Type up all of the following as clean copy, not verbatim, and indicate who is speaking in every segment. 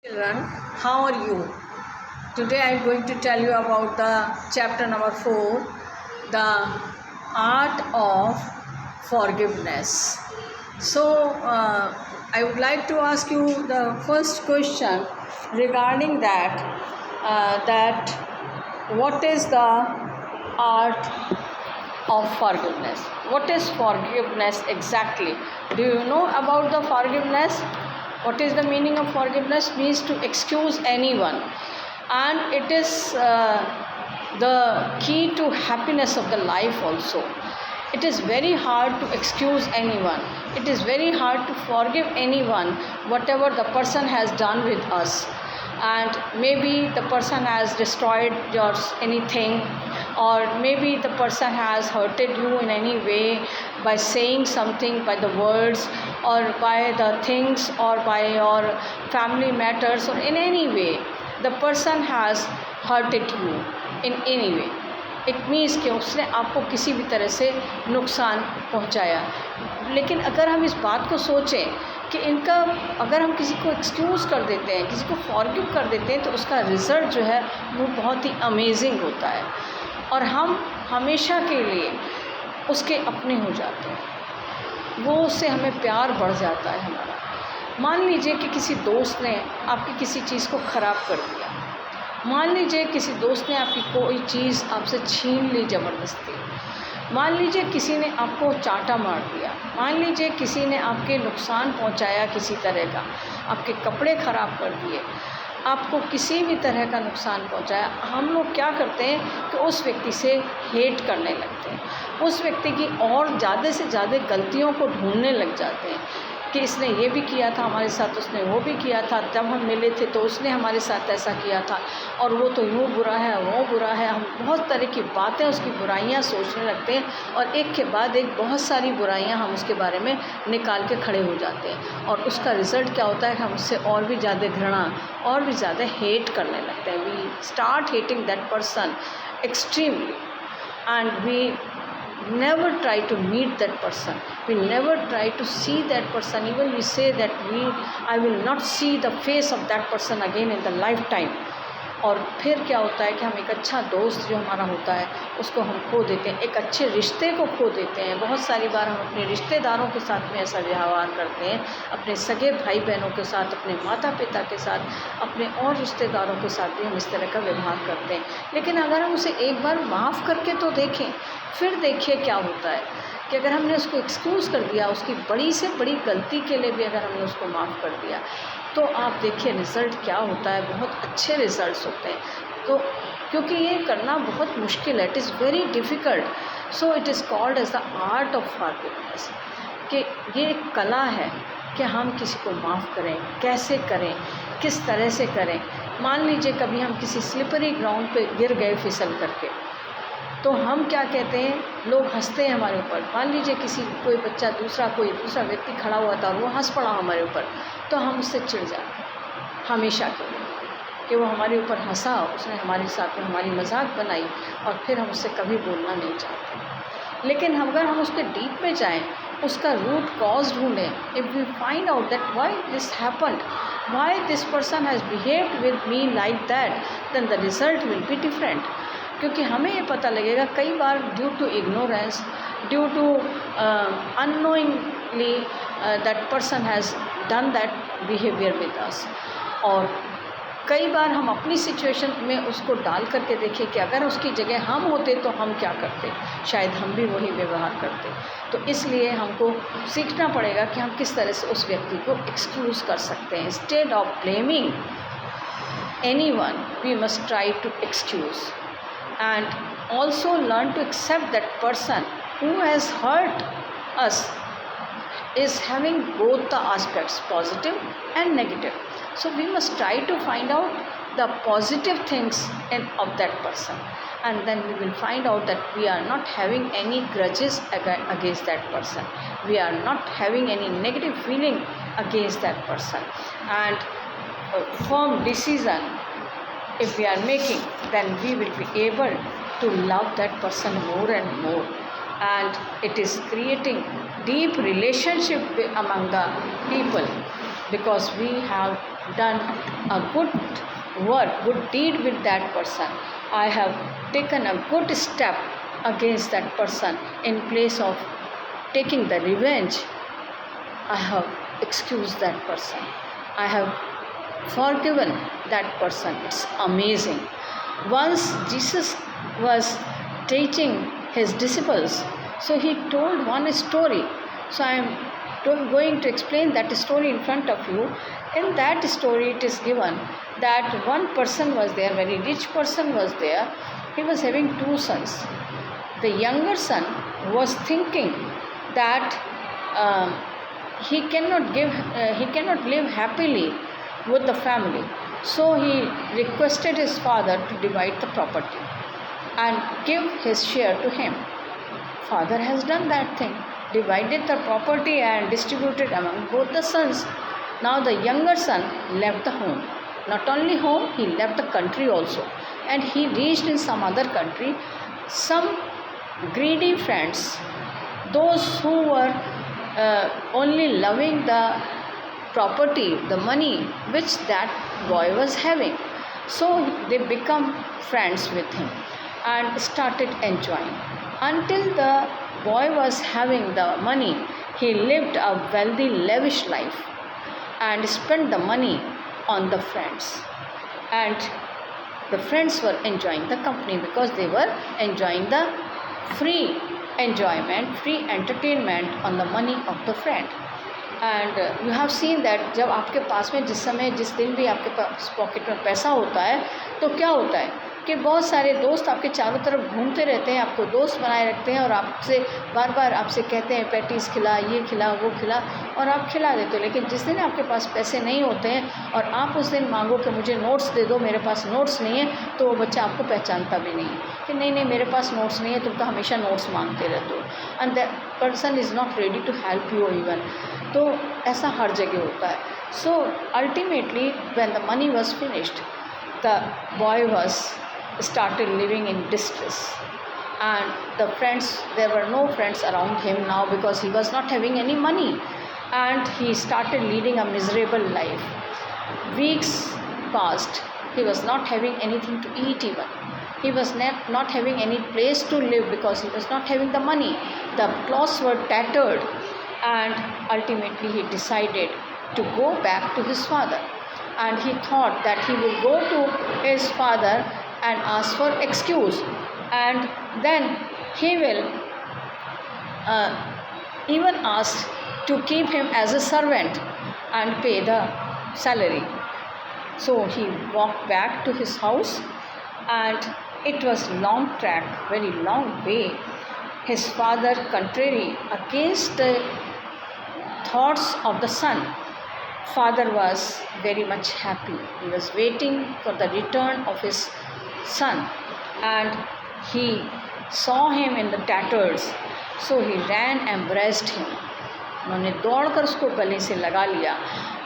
Speaker 1: Children, how are you? Today I am going to tell you about the chapter number 4, the art of forgiveness. So, I would like to ask you the first question regarding that what is the art of forgiveness? What is forgiveness exactly? Do you know about the forgiveness? What is the meaning of forgiveness? Means to excuse anyone, and it is the key to happiness of the life also. It is very hard to excuse anyone. It is very hard to forgive anyone whatever the person has done with us. And maybe the person has destroyed anything, or maybe the person has hurted you in any way by saying something, by the words, or by the things, or by your family matters, or in any way the person has hurted you in any way. It means कि उसने आपको किसी भी तरह से नुकसान पहुंचाया. लेकिन अगर हम इस बात को सोचें कि इनका अगर हम किसी को एक्सक्यूज़ कर देते हैं, किसी को फॉरगिव कर देते हैं, तो उसका रिज़ल्ट जो है वो बहुत ही अमेजिंग होता है और हम हमेशा के लिए उसके अपने हो जाते हैं. वो उससे हमें प्यार बढ़ जाता है हमारा. मान लीजिए कि किसी दोस्त ने आपकी किसी चीज़ को ख़राब कर दिया. मान लीजिए किसी दोस्त ने आपकी कोई चीज़ आपसे छीन ली ज़बरदस्ती. मान लीजिए किसी ने आपको चांटा मार दिया. मान लीजिए किसी ने आपके नुकसान पहुंचाया किसी तरह का, आपके कपड़े ख़राब कर दिए, आपको किसी भी तरह का नुकसान पहुंचाया. हम लोग क्या करते हैं कि उस व्यक्ति से हेट करने लगते हैं, उस व्यक्ति की और ज़्यादा से ज़्यादा गलतियों को ढूंढने लग जाते हैं कि इसने ये भी किया था हमारे साथ, उसने वो भी किया था, जब हम मिले थे तो उसने हमारे साथ ऐसा किया था, और वो तो यूँ बुरा है, वो बुरा है. हम बहुत तरह की बातें, उसकी बुराइयां सोचने लगते हैं और एक के बाद एक बहुत सारी बुराइयां हम उसके बारे में निकाल के खड़े हो जाते हैं. और उसका रिज़ल्ट क्या होता है कि हम उससे और भी ज़्यादा घृणा, और भी ज़्यादा हेट करने लगते हैं. We start hating that person extremely, and we never try to meet that person, we never try to see that person. Even we say that I will not see the face of that person again in the lifetime. और फिर क्या होता है कि हम एक अच्छा दोस्त जो हमारा होता है उसको हम खो देते हैं, एक अच्छे रिश्ते को खो देते हैं. बहुत सारी बार हम अपने रिश्तेदारों के साथ में ऐसा व्यवहार करते हैं, अपने सगे भाई बहनों के साथ, अपने माता पिता के साथ, अपने और रिश्तेदारों के साथ भी हम इस तरह का व्यवहार करते हैं. लेकिन अगर हम उसे एक बार माफ़ करके तो देखें, फिर देखिए क्या होता है कि अगर हमने उसको एक्सक्यूज़ कर दिया, उसकी बड़ी से बड़ी गलती के लिए भी अगर हमने उसको माफ़ कर दिया, तो आप देखिए रिज़ल्ट क्या होता है. बहुत अच्छे रिज़ल्ट्स होते हैं. तो क्योंकि ये करना बहुत मुश्किल है, it is very difficult. So it is called as the art of forgiveness, कि ये एक कला है कि हम किसी को माफ़ करें. कैसे करें, किस तरह से करें. मान लीजिए कभी हम किसी स्लिपरी ग्राउंड पे गिर गए फिसल करके, तो हम क्या कहते हैं, लोग हंसते हैं हमारे ऊपर. मान लीजिए कोई बच्चा कोई दूसरा व्यक्ति खड़ा हुआ था और वो हंस पड़ा हमारे ऊपर, तो हम उससे चिढ़ जाते हैं हमेशा के लिए कि वो हमारे ऊपर हंसा, उसने हमारे साथ में हमारी मजाक बनाई, और फिर हम उससे कभी बोलना नहीं चाहते. लेकिन अगर हम उसके डीप में जाएं, उसका रूट कॉज ढूंढें, if we find out that why this happened, why this person has behaved with me like that, then the result will be different. क्योंकि हमें ये पता लगेगा कई बार due to ignorance, due to unknowingly that person has done that behaviour with us. और कई बार हम अपनी सिचुएशन में उसको डाल करके देखें कि अगर उसकी जगह हम होते तो हम क्या करते, शायद हम भी वही व्यवहार करते. तो इसलिए हमको सीखना पड़ेगा कि हम किस तरह से उस व्यक्ति को एक्सक्यूज़ कर सकते हैं. Instead of blaming anyone, we must try to excuse and also learn to accept that person who has hurt us is having both the aspects, positive and negative. So we must try to find out the positive things of that person, and then we will find out that we are not having any grudges against that person, we are not having any negative feeling against that person, and firm decision if we are making, then we will be able to love that person more and more, and it is creating deep relationship among the people, because we have done a good work, good deed with that person. I have taken a good step against that person. In place of taking the revenge, I have excused that person. I have forgiven that person. It's amazing. Once Jesus was teaching his disciples, so he told one story. So I am going to explain that story in front of you. In that story, it is given that one person was there, very rich person was there. He was having two sons. The younger son was thinking that he cannot live happily with the family. So he requested his father to divide the property and give his share to him. Father has done that thing, divided the property and distributed among both the sons. Now the younger son left the home. Not only home, he left the country also. And he reached in some other country. Some greedy friends, those who were only loving the property, the money which that boy was having. So they become friends with him and started enjoying. Until the boy was having the money, he lived a wealthy, lavish life and spent the money on the friends. And the friends were enjoying the company because they were enjoying the free enjoyment, free entertainment on the money of the friend. And you have seen that जब आपके पास में जिस दिन भी आपके पास pocket में पैसा होता है तो क्या होता है कि बहुत सारे दोस्त आपके चारों तरफ घूमते रहते हैं, आपको दोस्त बनाए रखते हैं और आपसे बार बार आपसे कहते हैं पैटीज़ खिला, ये खिला, वो खिला, और आप खिला देते हो। लेकिन जिस दिन आपके पास पैसे नहीं होते हैं और आप उस दिन मांगो कि मुझे नोट्स दे दो, मेरे पास नोट्स नहीं है, तो वो बच्चा आपको पहचानता भी नहीं है कि नहीं मेरे पास नोट्स नहीं है, तुम तो हमेशा नोट्स मांगते रहते हो, and that person is not ready to help you even. तो ऐसा हर जगह होता है। So ultimately when the money was finished, the boy was started living in distress, and there were no friends around him now because he was not having any money, and he started leading a miserable life. Weeks passed. He was not having anything to eat even. He was not having any place to live because he was not having the money. The clothes were tattered, and ultimately he decided to go back to his father, and he thought that he will go to his father and ask for excuse, and then he will even ask to keep him as a servant and pay the salary. So he walked back to his house, and it was long track, very long way. His father, contrary against the thoughts of the son, father was very much happy. He was waiting for the return of his son, and he saw him in the tatters, so he ran, embraced him. उन्होंने दौड़कर उसको गले से लगा लिया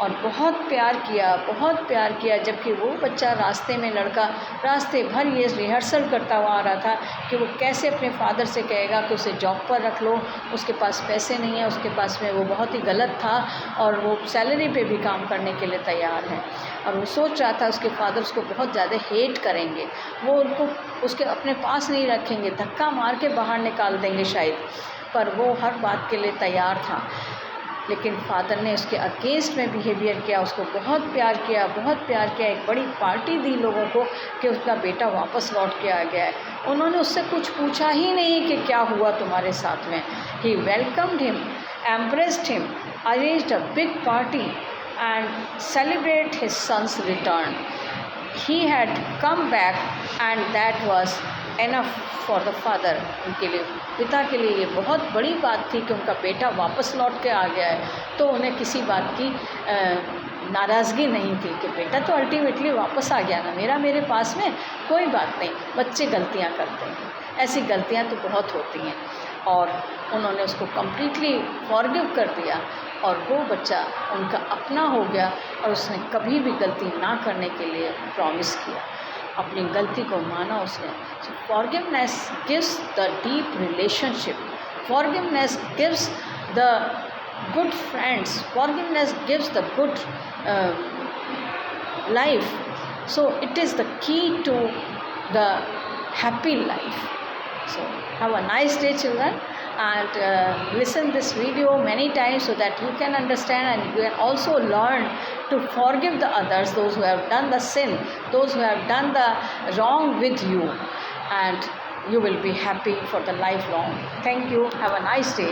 Speaker 1: और बहुत प्यार किया, जबकि वो बच्चा रास्ते में, लड़का रास्ते भर ये रिहर्सल करता हुआ आ रहा था कि वो कैसे अपने फादर से कहेगा कि उसे जॉब पर रख लो, उसके पास पैसे नहीं है, उसके पास में वो बहुत ही गलत था और वो सैलरी पे भी काम करने के लिए तैयार है, और वो सोच रहा था उसके फादर उसको बहुत ज़्यादा हेट करेंगे, वो उनको उसके अपने पास नहीं रखेंगे, धक्का मार के बाहर निकाल देंगे शायद, पर वो हर बात के लिए तैयार था। लेकिन फादर ने उसके अगेंस्ट में बिहेवियर किया, उसको बहुत प्यार किया, एक बड़ी पार्टी दी लोगों को कि उसका बेटा वापस लौट के आ गया है। उन्होंने उससे कुछ पूछा ही नहीं कि क्या हुआ तुम्हारे साथ में। He welcomed him, embraced him, arranged a big party and celebrate his son's return. He had come back and that was enough for the father. उनके लिए, पिता के लिए ये बहुत बड़ी बात थी कि उनका बेटा वापस लौट के आ गया है, तो उन्हें किसी बात की नाराज़गी नहीं थी कि बेटा तो अल्टीमेटली वापस आ गया ना मेरे पास में, कोई बात नहीं, बच्चे गलतियाँ करते हैं, ऐसी गलतियाँ तो बहुत होती हैं। और उन्होंने उसको कम्प्लीटली फॉरगिव कर दिया और वो बच्चा उनका अपना हो गया और उसने कभी भी गलती ना करने के लिए प्रॉमिस किया, अपनी गलती को माना उसने। So forgiveness gives the deep relationship, forgiveness gives the good friends, forgiveness gives the good life. So it is the key to the happy life. So have a nice day, children, and listen this video many times so that you can understand and you can also learn to forgive the others, those who have done the sin, those who have done the wrong with you, and you will be happy for the lifelong. Thank you. Have a nice day.